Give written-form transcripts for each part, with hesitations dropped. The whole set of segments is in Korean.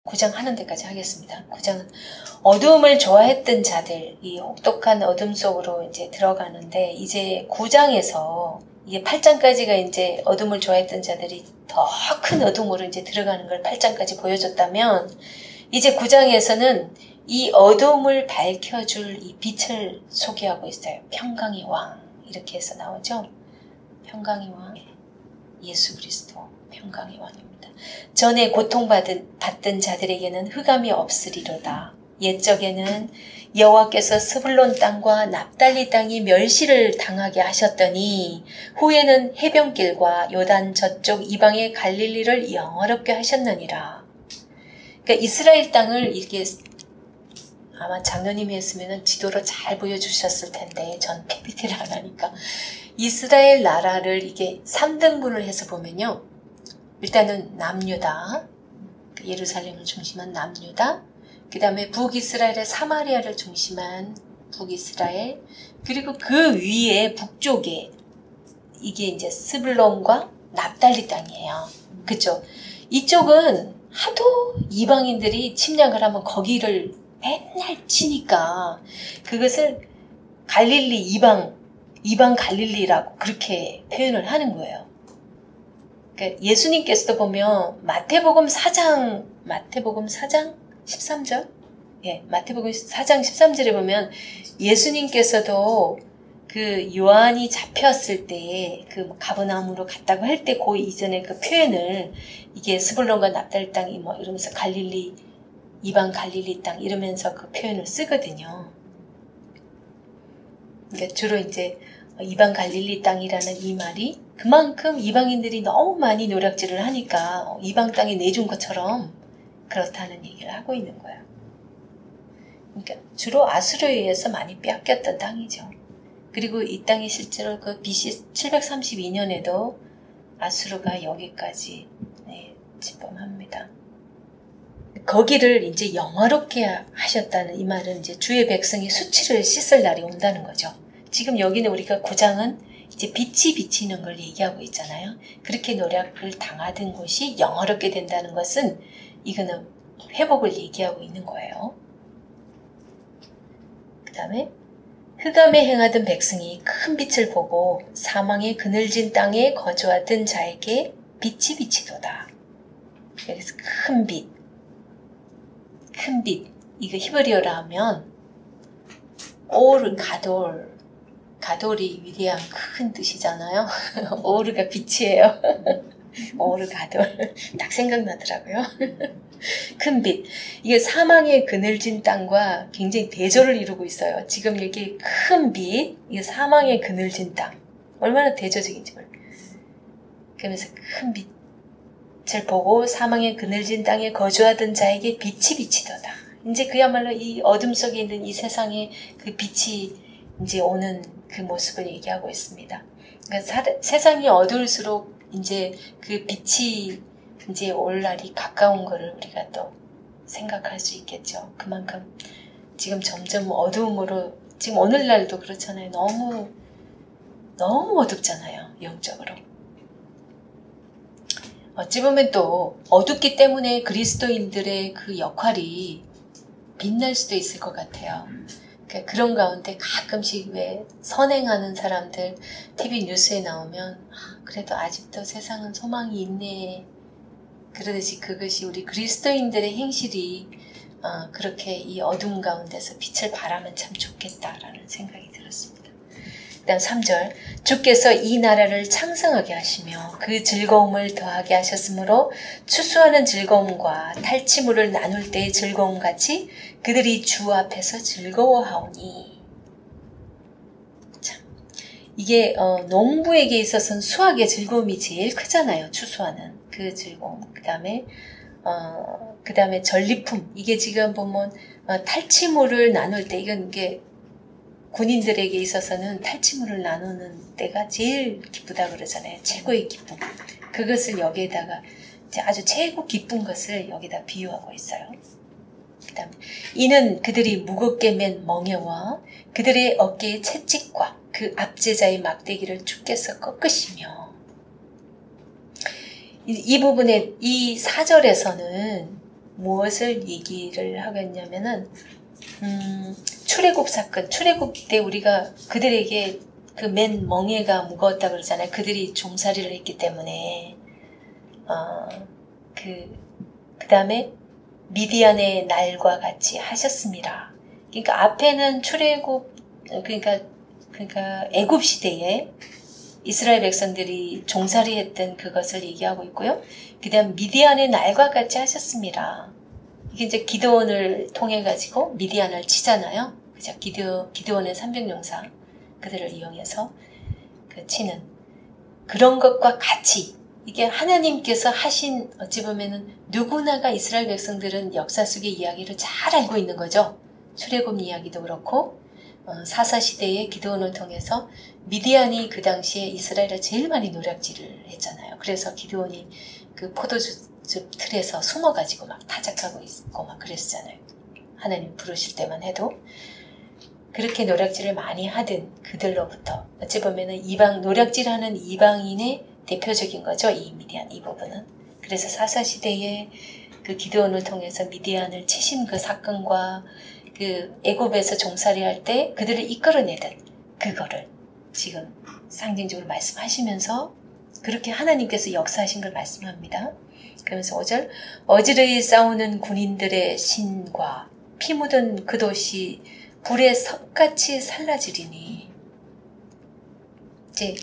구장하는 데까지 하겠습니다. 구장은 어두움을 좋아했던 자들, 이 혹독한 어둠 속으로 이제 들어가는데, 이제 9장에서 이게 8장까지가 이제 어둠을 좋아했던 자들이 더 큰 어둠으로 이제 들어가는 걸 8장까지 보여줬다면, 이제 9장에서는 이 어둠을 밝혀줄 이 빛을 소개하고 있어요. 평강의 왕, 이렇게 해서 나오죠. 평강의 왕, 예수 그리스도 평강의 왕입니다. 전에 고통받던 자들에게는 흑암이 없으리로다. 옛적에는 여호와께서 스불론 땅과 납달리 땅이 멸시를 당하게 하셨더니 후에는 해변길과 요단 저쪽 이방의 갈릴리를 영화롭게 하셨느니라. 그러니까 이스라엘 땅을 이렇게 아마 장로님이 했으면 지도로 잘 보여주셨을 텐데 전 PPT를 안 하니까 이스라엘 나라를 이게 3등분을 해서 보면요. 일단은 남유다, 예루살렘을 중심한 남유다, 그 다음에 북이스라엘의 사마리아를 중심한 북이스라엘, 그리고 그 위에 북쪽에 이게 이제 스불론과 납달리 땅이에요. 그쵸? 이쪽은 하도 이방인들이 침략을 하면 거기를 맨날 치니까 그것을 갈릴리 이방 갈릴리라고 그렇게 표현을 하는 거예요. 그러니까 예수님께서도 보면 마태복음 4장 13절? 예, 마태복음 4장 13절에 보면 예수님께서도 그 요한이 잡혔을 때 그 가버나움으로 갔다고 할 때 그 이전에 그 표현을 이게 스불론과 납달리 땅이 뭐 이러면서 갈릴리 이방 갈릴리 땅 이러면서 그 표현을 쓰거든요. 그러니까 주로 이제 이방 갈릴리 땅이라는 이 말이 그만큼 이방인들이 너무 많이 노략질을 하니까 이방 땅에 내준 것처럼 그렇다는 얘기를 하고 있는 거예요. 그러니까 주로 아수르에 의해서 많이 빼앗겼던 땅이죠. 그리고 이 땅이 실제로 그 BC 732년에도 아수르가 여기까지 침범합니다. 거기를 이제 영화롭게 하셨다는 이 말은 이제 주의 백성이 수치를 씻을 날이 온다는 거죠. 지금 여기는 우리가 9장은 이제 빛이 비치는 걸 얘기하고 있잖아요. 그렇게 노력을 당하던 곳이 영화롭게 된다는 것은 이거는 회복을 얘기하고 있는 거예요. 그 다음에 흑암에 행하던 백성이 큰 빛을 보고 사망의 그늘진 땅에 거주하던 자에게 빛이 비치도다. 여기서 큰 빛. 이거 히브리어로 하면 오르 가돌이 위대한 큰 뜻이잖아요. 오르가 빛이에요. 오르 가돌 딱 생각나더라고요. 큰 빛. 이게 사망의 그늘진 땅과 굉장히 대조를 이루고 있어요. 지금 여기 큰 빛, 이게 사망의 그늘진 땅. 얼마나 대조적인지 몰라요. 그러면서 큰 빛을 보고 사망의 그늘진 땅에 거주하던 자에게 빛이 비치도다. 이제 그야말로 이 어둠 속에 있는 이 세상에 그 빛이 이제 오는 그 모습을 얘기하고 있습니다. 그러니까 세상이 어두울수록 이제 그 빛이 이제 올 날이 가까운 거를 우리가 또 생각할 수 있겠죠. 그만큼 지금 점점 어두움으로, 지금 오늘날도 그렇잖아요. 너무 어둡잖아요. 영적으로. 어찌 보면 또 어둡기 때문에 그리스도인들의 그 역할이 빛날 수도 있을 것 같아요. 그러니까 그런 가운데 가끔씩 왜 선행하는 사람들 TV 뉴스에 나오면 그래도 아직도 세상은 소망이 있네. 그러듯이 그것이 우리 그리스도인들의 행실이 그렇게 이 어둠 가운데서 빛을 발하면 참 좋겠다라는 생각이 들었습니다. 그 다음 3절 주께서 이 나라를 창성하게 하시며 그 즐거움을 더하게 하셨으므로 추수하는 즐거움과 탈취물을 나눌 때의 즐거움같이 그들이 주 앞에서 즐거워하오니. 참, 이게 농부에게 있어서는 수확의 즐거움이 제일 크잖아요. 추수하는 그 즐거움. 그 다음에 전리품. 이게 지금 보면 탈취물을 나눌 때 이게 군인들에게 있어서는 탈취물을 나누는 때가 제일 기쁘다 그러잖아요. 최고의 기쁨. 그것을 여기에다가 아주 최고 기쁜 것을 여기다 비유하고 있어요. 그다음에 이는 그들이 무겁게 맨 멍에와 그들의 어깨의 채찍과 그 압제자의 막대기를 주께서 꺾으시며. 이 부분에 이 4절에서는 무엇을 얘기를 하겠냐면은 출애굽 사건, 출애굽 때 우리가 그들에게 그 맨 멍에가 무거웠다 그러잖아요. 그들이 종살이를 했기 때문에 그 다음에 미디안의 날과 같이 하셨습니다. 그러니까 앞에는 출애굽 그러니까 애굽 시대에 이스라엘 백성들이 종살이했던 그것을 얘기하고 있고요. 그다음 미디안의 날과 같이 하셨습니다. 이게 이제 기드온을 통해 가지고 미디안을 치잖아요. 그죠? 기드온의 300용사 그들을 이용해서 치는 그런 것과 같이 이게 하나님께서 하신 어찌 보면은 누구나가 이스라엘 백성들은 역사 속의 이야기를 잘 알고 있는 거죠. 출애굽 이야기도 그렇고 사사시대의 기드온을 통해서 미디안이 그 당시에 이스라엘을 제일 많이 노략질을 했잖아요. 그래서 기드온이 그 포도주 틀에서 숨어가지고 막 타작하고 있고 막 그랬잖아요. 하나님 부르실 때만 해도. 그렇게 노략질을 많이 하던 그들로부터 어찌 보면은 노략질하는 이방인의 대표적인 거죠. 이 미디안 이 부분은. 그래서 사사시대에 그 기드온을 통해서 미디안을 치신 그 사건과 그 애굽에서 종살이할 때 그들을 이끌어내던 그거를 지금 상징적으로 말씀하시면서 그렇게 하나님께서 역사하신 걸 말씀합니다. 그러면서 5절 어지러이 싸우는 군인들의 신과 피 묻은 그 도시 불의 섭같이 살라지리니. 이제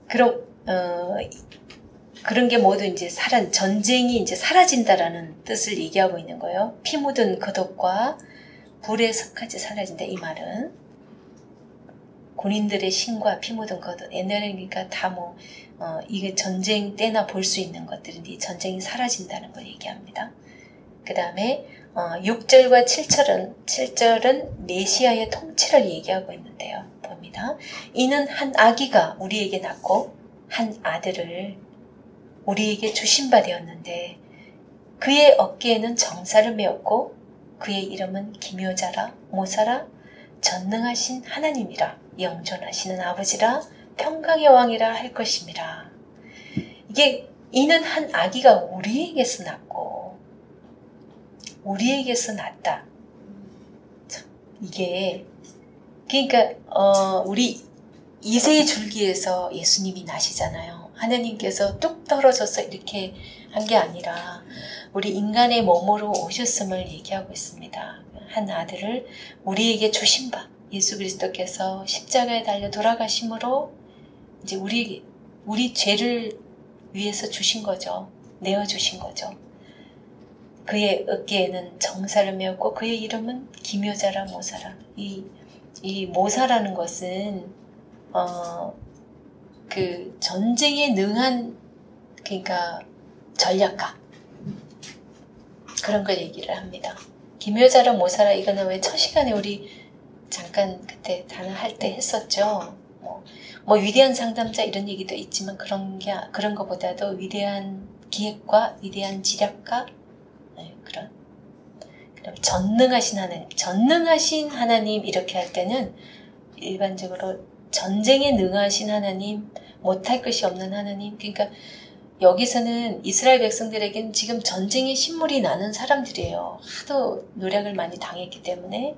그런 게 모두 이제 전쟁이 이제 사라진다라는 뜻을 얘기하고 있는 거예요. 피 묻은 거독과 불의 섭같이 사라진다. 이 말은 군인들의 신과 피 묻은 거독. 옛날에니까 다 이게 전쟁 때나 볼 수 있는 것들인데 이 전쟁이 사라진다는 걸 얘기합니다. 그 다음에 6절과 7절은 메시아의 통치를 얘기하고 있는데요. 봅니다. 이는 한 아기가 우리에게 낳고 한 아들을 우리에게 주신 바 되었는데 그의 어깨에는 정사를 메었고 그의 이름은 기묘자라 모사라 전능하신 하나님이라 영존하시는 아버지라 평강의 왕이라 할 것임이라. 이게 이는 한 아기가 우리에게서 낳고 우리에게서 낳았다. 참, 이게 그러니까 우리 이세의 줄기에서 예수님이 나시잖아요. 하나님께서 뚝 떨어져서 이렇게 한 게 아니라 우리 인간의 몸으로 오셨음을 얘기하고 있습니다. 한 아들을 우리에게 주신 바 예수 그리스도께서 십자가에 달려 돌아가심으로 이제 우리 죄를 위해서 주신 거죠. 내어주신 거죠. 그의 어깨에는 정사를 메었고 그의 이름은 기묘자라 모사라. 이 모사라는 것은 그 전쟁에 능한 그러니까 전략가 그런 걸 얘기를 합니다. 기묘자라 모사라 이거는 왜 첫 시간에 우리 잠깐 그때 단어 할 때 했었죠. 뭐 위대한 상담자 이런 얘기도 있지만 그런 거보다도 위대한 기획과 위대한 지략가 그럼 전능하신 하나님 이렇게 할 때는 일반적으로 전쟁에 능하신 하나님, 못할 것이 없는 하나님. 그러니까 여기서는 이스라엘 백성들에게는 지금 전쟁의 신물이 나는 사람들이에요. 하도 노력을 많이 당했기 때문에.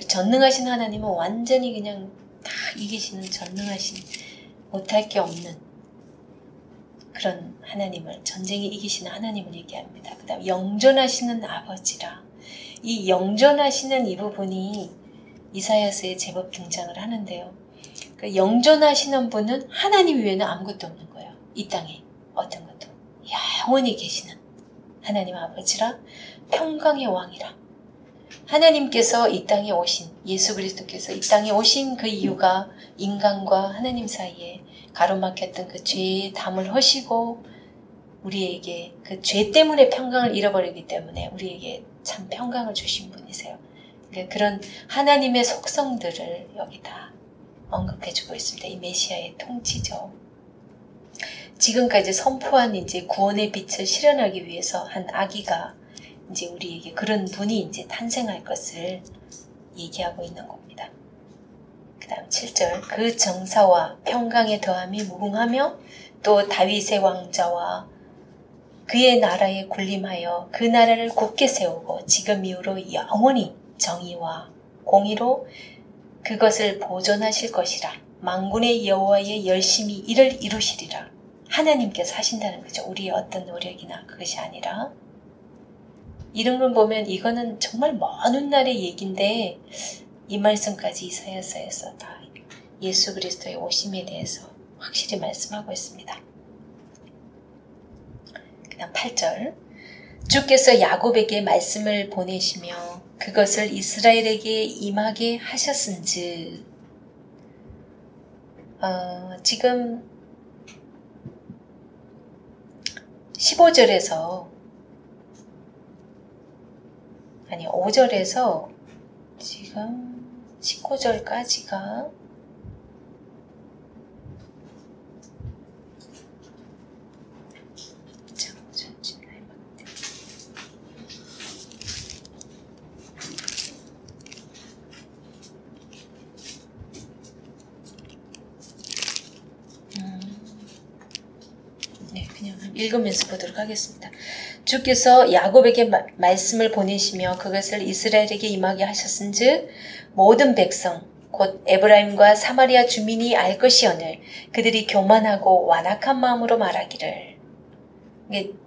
전능하신 하나님은 완전히 그냥 다 이기시는 전능하신 못할 게 없는 그런 하나님을 전쟁에 이기시는 하나님을 얘기합니다. 그 다음 영존하시는 아버지라. 이 영존하시는 이 부분이 이사야서에 제법 등장을 하는데요. 그 영존하시는 분은 하나님 외에는 아무것도 없는 거예요. 이 땅에 어떤 것도 영원히 계시는 하나님 아버지라 평강의 왕이라. 하나님께서 이 땅에 오신 예수 그리스도께서 이 땅에 오신 그 이유가 인간과 하나님 사이에 가로막혔던 그 죄의 담을 허시고 우리에게 그 죄 때문에 평강을 잃어버리기 때문에 우리에게 참 평강을 주신 분이세요. 그러니까 그런 하나님의 속성들을 여기다 언급해주고 있습니다. 이 메시아의 통치죠. 지금까지 선포한 이제 구원의 빛을 실현하기 위해서 한 아기가 이제 우리에게 그런 분이 이제 탄생할 것을 얘기하고 있는 겁니다. 그 다음 7절 그 정사와 평강의 더함이 무궁하며 또 다윗의 왕자와 그의 나라에 군림하여 그 나라를 굳게 세우고 지금 이후로 영원히 정의와 공의로 그것을 보존하실 것이라. 만군의 여호와의 열심히 이를 이루시리라. 하나님께서 하신다는 거죠. 우리의 어떤 노력이나 그것이 아니라. 이런 걸 보면 이거는 정말 먼 훗날의 얘기인데 이 말씀까지 이사야서에서 다 예수 그리스도의 오심에 대해서 확실히 말씀하고 있습니다. 그 다음 8절 주께서 야곱에게 말씀을 보내시며 그것을 이스라엘에게 임하게 하셨은즉 지금 15절에서 아니 5절에서 지금 19절까지가 읽으면서 보도록 하겠습니다. 주께서 야곱에게 말씀을 보내시며 그것을 이스라엘에게 임하게 하셨은즉 모든 백성 곧 에브라임과 사마리아 주민이 알 것이오늘 그들이 교만하고 완악한 마음으로 말하기를.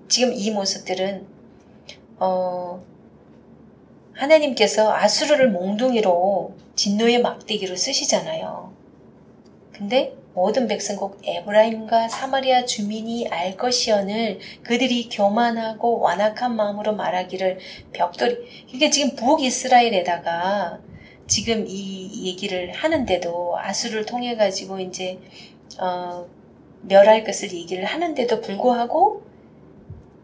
지금 이 모습들은 하나님께서 아수르를 몽둥이로 진노의 막대기로 쓰시잖아요. 근데 모든 백성 곧 에브라임과 사마리아 주민이 알 것이오늘 그들이 교만하고 완악한 마음으로 말하기를 벽돌이. 이게 지금 북이스라엘에다가 지금 이 얘기를 하는데도 아수르를 통해 가지고 이제 멸할 것을 얘기를 하는데도 불구하고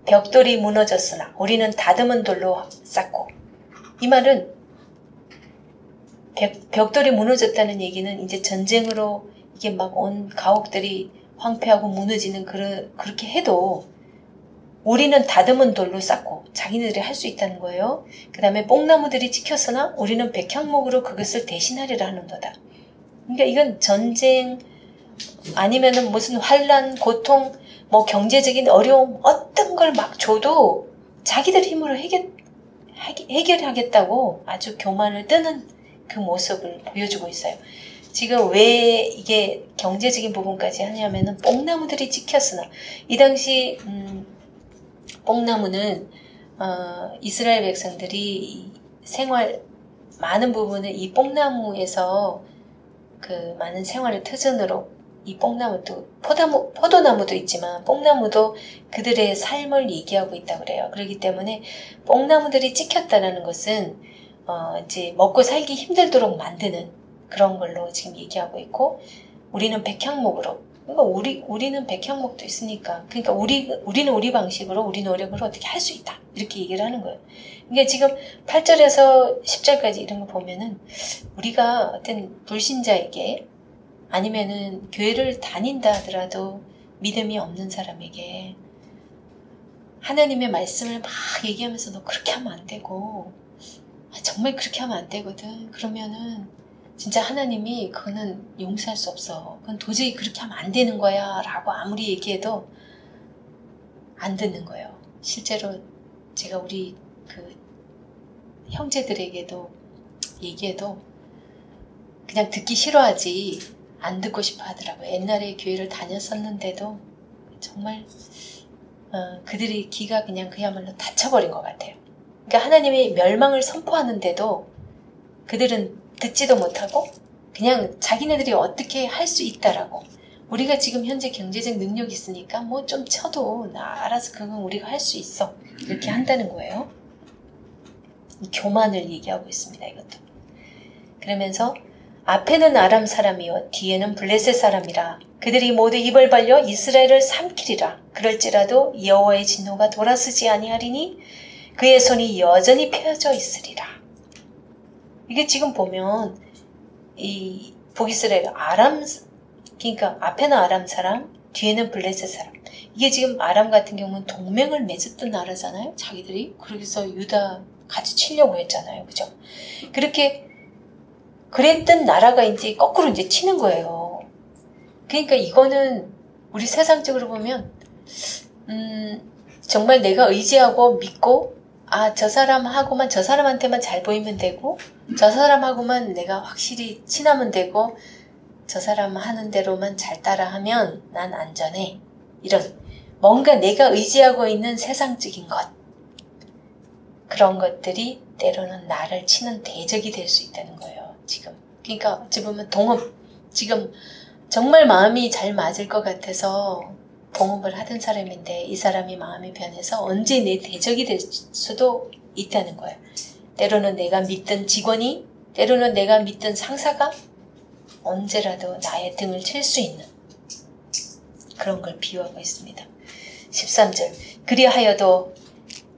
벽돌이 무너졌으나 우리는 다듬은 돌로 쌓고. 이 말은 벽돌이 무너졌다는 얘기는 이제 전쟁으로 이게 막 온 가옥들이 황폐하고 무너지는 그렇게 해도 우리는 다듬은 돌로 쌓고 자기네들이 할 수 있다는 거예요. 그 다음에 뽕나무들이 찍혔으나 우리는 백향목으로 그것을 대신하리라 하는도다. 그러니까 이건 전쟁 아니면은 무슨 환란, 고통, 뭐 경제적인 어려움 어떤 걸 막 줘도 자기들 힘으로 해결하겠다고 아주 교만을 뜨는 그 모습을 보여주고 있어요. 지금 왜 이게 경제적인 부분까지 하냐면은 뽕나무들이 찍혔으나 이 당시 뽕나무는 이스라엘 백성들이 생활 많은 부분을 이 뽕나무에서 그 많은 생활의 터전으로 이 뽕나무도 포도나무도 있지만 뽕나무도 그들의 삶을 얘기하고 있다고 그래요. 그렇기 때문에 뽕나무들이 찍혔다는 것은 이제 먹고 살기 힘들도록 만드는 그런 걸로 지금 얘기하고 있고 우리는 백향목으로 그러니까 우리는 백향목도 있으니까 그러니까 우리는 우리 방식으로 우리 노력으로 어떻게 할 수 있다 이렇게 얘기를 하는 거예요. 그러니까 지금 8절에서 10절까지 이런 거 보면은 우리가 어떤 불신자에게 아니면은 교회를 다닌다 하더라도 믿음이 없는 사람에게 하나님의 말씀을 막 얘기하면서 너 그렇게 하면 안 되고 정말 그렇게 하면 안 되거든. 그러면은 진짜 하나님이 그거는 용서할 수 없어. 그건 도저히 그렇게 하면 안 되는 거야 라고 아무리 얘기해도 안 듣는 거예요. 실제로 제가 우리 그 형제들에게도 얘기해도 그냥 듣기 싫어하지 안 듣고 싶어 하더라고요. 옛날에 교회를 다녔었는데도 정말 그들의 귀가 그냥 그야말로 닫혀버린 것 같아요. 그러니까 하나님이 멸망을 선포하는데도 그들은 듣지도 못하고 그냥 자기네들이 어떻게 할 수 있다라고 우리가 지금 현재 경제적 능력이 있으니까 뭐 좀 쳐도 나 알아서 그건 우리가 할 수 있어 이렇게 한다는 거예요. 교만을 얘기하고 있습니다. 이것도. 그러면서 앞에는 아람 사람이요 뒤에는 블레셋 사람이라 그들이 모두 입을 벌려 이스라엘을 삼키리라. 그럴지라도 여호와의 진노가 돌아서지 아니하리니 그의 손이 여전히 펴져 있으리라. 이게 지금 보면 이 북이스라엘 아람 그러니까 앞에는 아람 사람 뒤에는 블레셋 사람. 이게 지금 아람 같은 경우는 동맹을 맺었던 나라잖아요. 자기들이. 그래서 유다 같이 치려고 했잖아요. 그죠? 그렇게 그랬던 나라가 이제 거꾸로 이제 치는 거예요. 그러니까 이거는 우리 세상적으로 보면 정말 내가 의지하고 믿고 저 사람하고만 저 사람한테만 잘 보이면 되고 저 사람하고만 내가 확실히 친하면 되고 저 사람 하는 대로만 잘 따라하면 난 안전해. 이런 뭔가 내가 의지하고 있는 세상적인 것 그런 것들이 때로는 나를 치는 대적이 될 수 있다는 거예요. 지금 그러니까 어찌 보면 동업 지금 정말 마음이 잘 맞을 것 같아서 동업을 하던 사람인데 이 사람이 마음이 변해서 언제 내 대적이 될 수도 있다는 거예요. 때로는 내가 믿던 직원이 때로는 내가 믿던 상사가 언제라도 나의 등을 칠 수 있는 그런 걸 비유하고 있습니다. 13절 그리하여도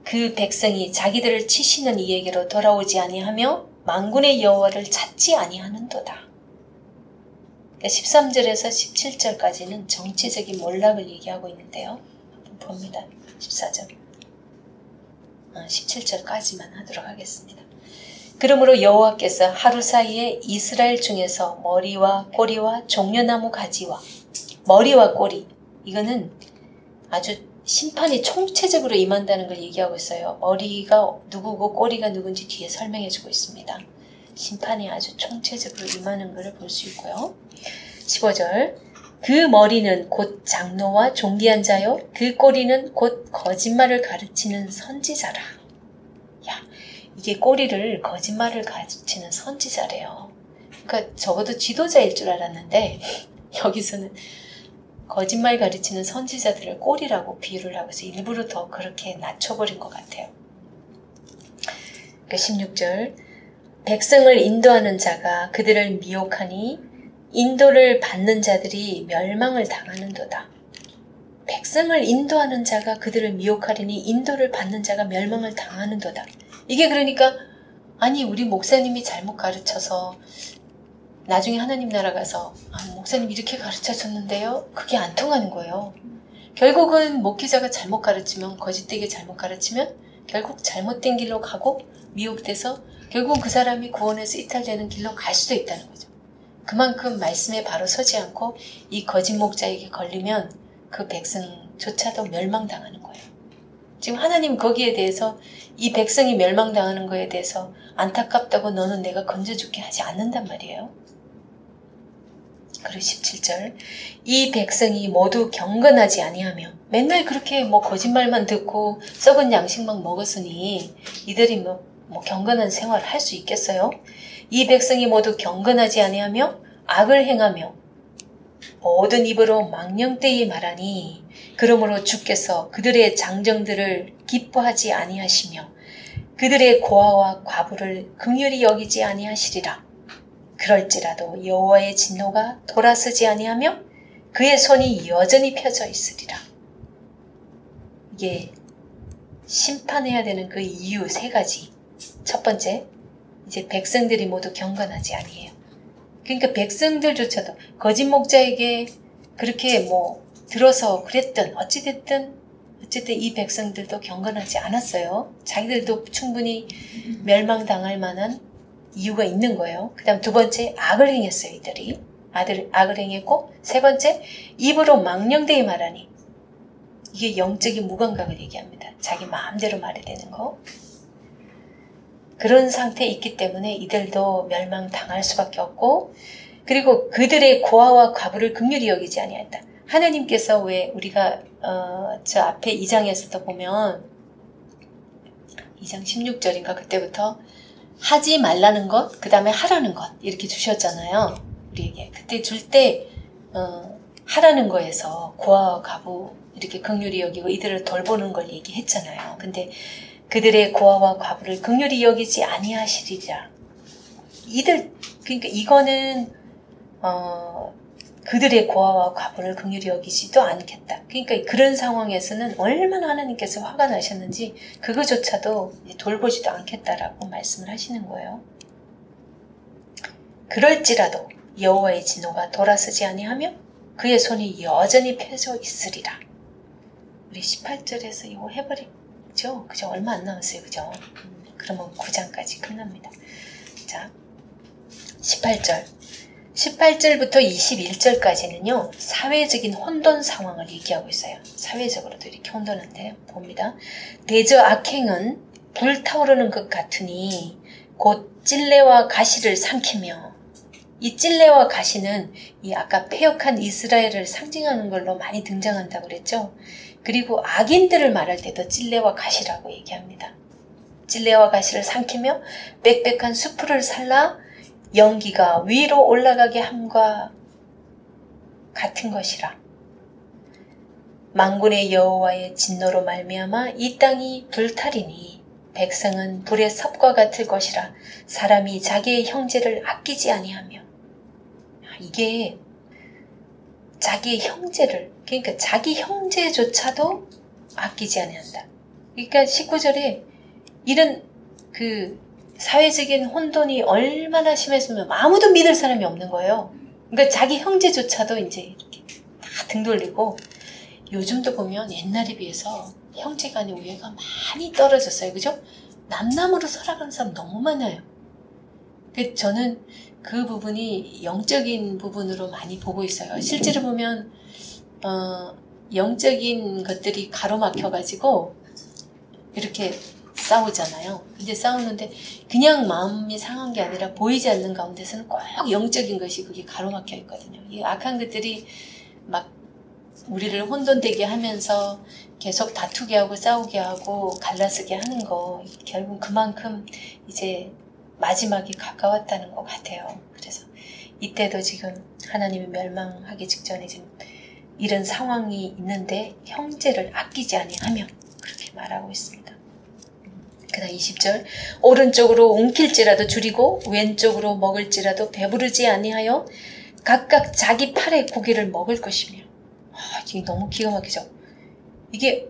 그 백성이 자기들을 치시는 이에게로 돌아오지 아니하며 만군의 여호와를 찾지 아니하는도다. 13절에서 17절까지는 정치적인 몰락을 얘기하고 있는데요. 한번 봅니다. 14절 17절까지만 하도록 하겠습니다. 그러므로 여호와께서 하루 사이에 이스라엘 중에서 머리와 꼬리와 종려나무 가지와 머리와 꼬리 이거는 아주 심판이 총체적으로 임한다는 걸 얘기하고 있어요. 머리가 누구고 꼬리가 누군지 뒤에 설명해 주고 있습니다. 심판이 아주 총체적으로 임하는 것을 볼 수 있고요. 15절 그 머리는 곧 장로와 존귀한 자요 그 꼬리는 곧 거짓말을 가르치는 선지자라. 야, 이게 꼬리를 거짓말을 가르치는 선지자래요. 그러니까 적어도 지도자일 줄 알았는데 여기서는 거짓말 가르치는 선지자들을 꼬리라고 비유를 하고 있어요. 일부러 더 그렇게 낮춰버린 것 같아요. 16절 백성을 인도하는 자가 그들을 미혹하니 인도를 받는 자들이 멸망을 당하는도다. 백성을 인도하는 자가 그들을 미혹하리니 인도를 받는 자가 멸망을 당하는도다. 이게 그러니까 아니 우리 목사님이 잘못 가르쳐서 나중에 하나님 나라 가서 목사님 이렇게 가르쳐줬는데요. 그게 안 통하는 거예요. 결국은 목회자가 잘못 가르치면 거짓되게 잘못 가르치면 결국 잘못된 길로 가고 미혹돼서 결국 그 사람이 구원에서 이탈되는 길로 갈 수도 있다는 거죠. 그만큼 말씀에 바로 서지 않고 이 거짓 목자에게 걸리면 그 백성조차도 멸망당하는 거예요. 지금 하나님 거기에 대해서 이 백성이 멸망당하는 거에 대해서 안타깝다고 너는 내가 건져줄게 하지 않는단 말이에요. 그리고 17절 이 백성이 모두 경건하지 아니하며 맨날 그렇게 거짓말만 듣고 썩은 양식만 먹었으니 이들이 뭐 경건한 생활을 할 수 있겠어요? 이 백성이 모두 경건하지 아니하며 악을 행하며 모든 입으로 망령되이 말하니 그러므로 주께서 그들의 장정들을 기뻐하지 아니하시며 그들의 고아와 과부를 긍휼히 여기지 아니하시리라. 그럴지라도 여호와의 진노가 돌아서지 아니하며 그의 손이 여전히 펴져 있으리라. 이게 심판해야 되는 그 이유 3가지. 첫 번째, 이제 백성들이 모두 경건하지 아니에요. 그러니까 백성들조차도 거짓 목자에게 그렇게 들어서 그랬든 어찌됐든 이 백성들도 경건하지 않았어요. 자기들도 충분히 멸망당할 만한 이유가 있는 거예요. 그 다음 2번째, 악을 행했어요. 이들이 악을 행했고 3번째, 입으로 망령되이 말하니 이게 영적인 무감각을 얘기합니다. 자기 마음대로 말이 되는 거. 그런 상태에 있기 때문에 이들도 멸망당할 수밖에 없고 그리고 그들의 고아와 과부를 긍휼히 여기지 아니하였다. 하나님께서 왜 우리가 저 앞에 2장에서도 보면 2장 16절인가 그때부터 하지 말라는 것, 그 다음에 하라는 것 이렇게 주셨잖아요. 우리에게. 그때 줄 때 하라는 거에서 고아와 과부 이렇게 긍휼히 여기고 이들을 돌보는 걸 얘기했잖아요. 근데 그들의 고아와 과부를 긍휼히 여기지 아니하시리라. 그러니까 이거는 그들의 고아와 과부를 긍휼히 여기지도 않겠다. 그러니까 그런 상황에서는 얼마나 하나님께서 화가 나셨는지 그거조차도 돌보지도 않겠다라고 말씀을 하시는 거예요. 그럴지라도 여호와의 진노가 돌아서지 아니하며 그의 손이 여전히 펴져 있으리라. 우리 18절에서 이거 해버리죠? 그죠? 얼마 안 남았어요. 그죠? 그러면 9장까지 끝납니다. 자, 18절. 18절부터 21절까지는요, 사회적인 혼돈 상황을 얘기하고 있어요. 사회적으로도 이렇게 혼돈한데, 봅니다. 대저 악행은 불타오르는 것 같으니, 곧 찔레와 가시를 삼키며, 이 찔레와 가시는 이 아까 패역한 이스라엘을 상징하는 걸로 많이 등장한다고 그랬죠. 그리고 악인들을 말할 때도 찔레와 가시라고 얘기합니다. 찔레와 가시를 삼키며 빽빽한 수풀을 살라 연기가 위로 올라가게 함과 같은 것이라. 만군의 여호와의 진노로 말미암아 이 땅이 불타리니 백성은 불의 섭과 같을 것이라. 사람이 자기의 형제를 아끼지 아니하며. 이게 자기의 형제를, 그러니까 자기 형제조차도 아끼지 아니한다. 그러니까 19절에 이런 그 사회적인 혼돈이 얼마나 심했으면 아무도 믿을 사람이 없는 거예요. 그러니까 자기 형제조차도 이제 이렇게 다 등 돌리고, 요즘도 보면 옛날에 비해서 형제 간의 우애가 많이 떨어졌어요. 그죠? 남남으로 살아가는 사람 너무 많아요. 저는 그 부분이 영적인 부분으로 많이 보고 있어요. 실제로 보면 영적인 것들이 가로막혀가지고 이렇게 싸우잖아요. 근데 싸우는데 그냥 마음이 상한 게 아니라 보이지 않는 가운데서는 꼭 영적인 것이 그게 가로막혀 있거든요. 이 악한 것들이 막 우리를 혼돈되게 하면서 계속 다투게 하고 싸우게 하고 갈라서게 하는 거, 결국 그만큼 이제 마지막이 가까웠다는 것 같아요. 그래서 이때도 지금 하나님이 멸망하기 직전에 지금 이런 상황이 있는데 형제를 아끼지 아니하며 그렇게 말하고 있습니다. 그 다음 20절. 오른쪽으로 옮길지라도 줄이고 왼쪽으로 먹을지라도 배부르지 아니하여 각각 자기 팔의 고기를 먹을 것이며. 이게 너무 기가 막히죠. 이게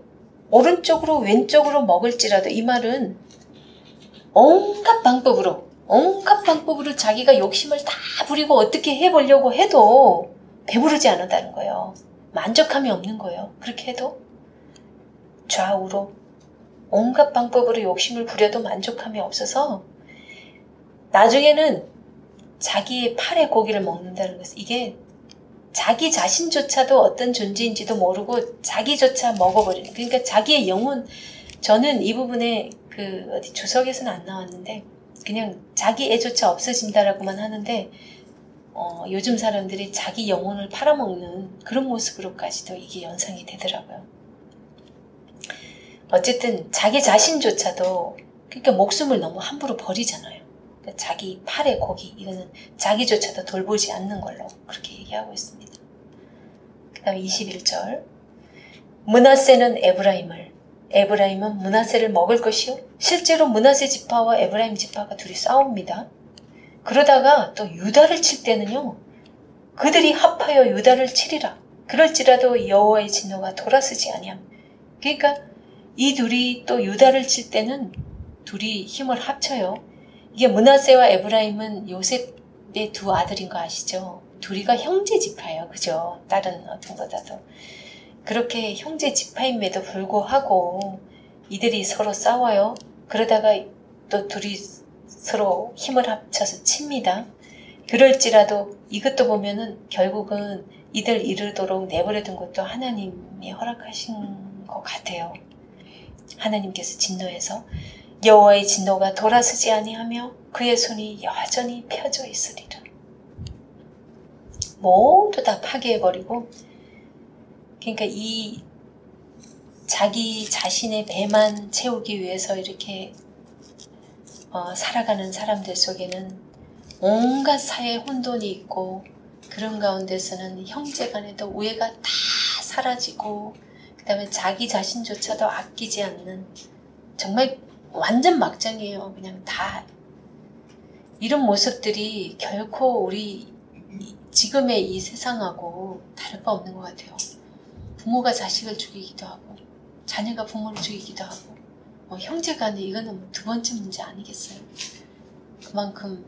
오른쪽으로 왼쪽으로 먹을지라도, 이 말은 온갖 방법으로 자기가 욕심을 다 부리고 어떻게 해보려고 해도 배부르지 않았다는 거예요. 만족함이 없는 거예요. 그렇게 해도 좌우로 온갖 방법으로 욕심을 부려도 만족함이 없어서 나중에는 자기의 팔의 고기를 먹는다는 것은, 이게 자기 자신조차도 어떤 존재인지도 모르고 자기조차 먹어버리는, 그러니까 자기의 영혼, 저는 이 부분에 어디 주석에서는 안 나왔는데 그냥 자기 애조차 없어진다라고만 하는데 요즘 사람들이 자기 영혼을 팔아먹는 그런 모습으로까지도 이게 연상이 되더라고요. 어쨌든 자기 자신조차도, 그러니까 목숨을 너무 함부로 버리잖아요. 그러니까 자기 팔의 고기, 이거는 자기조차도 돌보지 않는 걸로 그렇게 얘기하고 있습니다. 그 다음에 21절. 므낫세는 에브라임은 므낫세를 먹을 것이요. 실제로 므낫세 지파와 에브라임 지파가 둘이 싸웁니다. 그러다가 또 유다를 칠 때는요, 그들이 합하여 유다를 치리라. 그럴지라도 여호와의 진노가 돌아서지 아니함. 그러니까 이 둘이 또 유다를 칠 때는 둘이 힘을 합쳐요. 이게 므낫세와 에브라임은 요셉의 두 아들인 거 아시죠? 둘이가 형제 지파예요. 그죠? 다른 어떤 것보다도. 그렇게 형제 지파임에도 불구하고 이들이 서로 싸워요. 그러다가 또 둘이 서로 힘을 합쳐서 칩니다. 그럴지라도 이것도 보면은 결국은 이들 이르도록 내버려둔 것도 하나님이 허락하신 것 같아요. 하나님께서 진노해서 여호와의 진노가 돌아서지 아니하며 그의 손이 여전히 펴져 있으리라. 모두 다 파괴해버리고, 그러니까 이 자기 자신의 배만 채우기 위해서 이렇게 살아가는 사람들 속에는 온갖 사회 혼돈이 있고, 그런 가운데서는 형제 간에도 우애가 다 사라지고, 그 다음에 자기 자신조차도 아끼지 않는, 정말 완전 막장이에요. 그냥 다. 이런 모습들이 결코 우리 지금의 이 세상하고 다를 바 없는 것 같아요. 부모가 자식을 죽이기도 하고, 자녀가 부모를 죽이기도 하고, 형제 간에 이거는 두 번째 문제 아니겠어요? 그만큼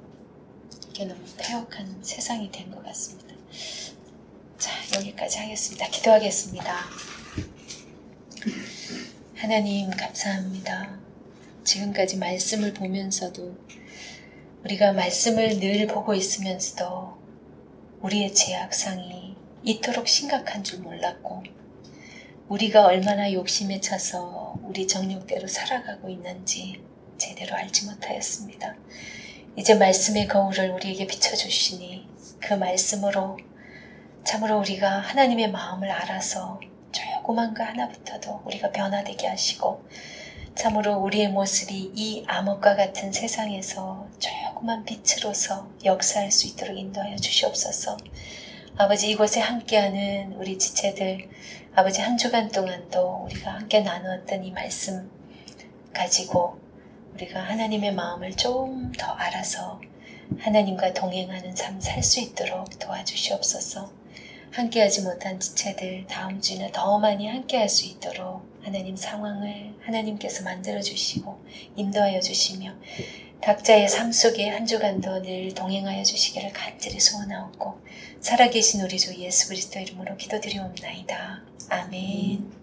이게 너무 패역한 세상이 된 것 같습니다. 자, 여기까지 하겠습니다. 기도하겠습니다. 하나님 감사합니다. 지금까지 말씀을 보면서도 우리가 말씀을 늘 보고 있으면서도 우리의 죄악상이 이토록 심각한 줄 몰랐고 우리가 얼마나 욕심에 차서 우리 정욕대로 살아가고 있는지 제대로 알지 못하였습니다. 이제 말씀의 거울을 우리에게 비춰주시니 그 말씀으로 참으로 우리가 하나님의 마음을 알아서 조그만 거 하나부터도 우리가 변화되게 하시고 참으로 우리의 모습이 이 암흑과 같은 세상에서 조그만 빛으로서 역사할 수 있도록 인도하여 주시옵소서. 아버지, 이곳에 함께하는 우리 지체들, 아버지 한 주간 동안도 우리가 함께 나누었던 이 말씀 가지고 우리가 하나님의 마음을 좀 더 알아서 하나님과 동행하는 삶 살 수 있도록 도와주시옵소서. 함께하지 못한 지체들 다음 주에는 더 많이 함께할 수 있도록 하나님 상황을 하나님께서 만들어주시고 인도하여 주시며 각자의 삶 속에 한 주간도 늘 동행하여 주시기를 간절히 소원하옵고 살아계신 우리 주 예수 그리스도 이름으로 기도드리옵나이다. 아멘.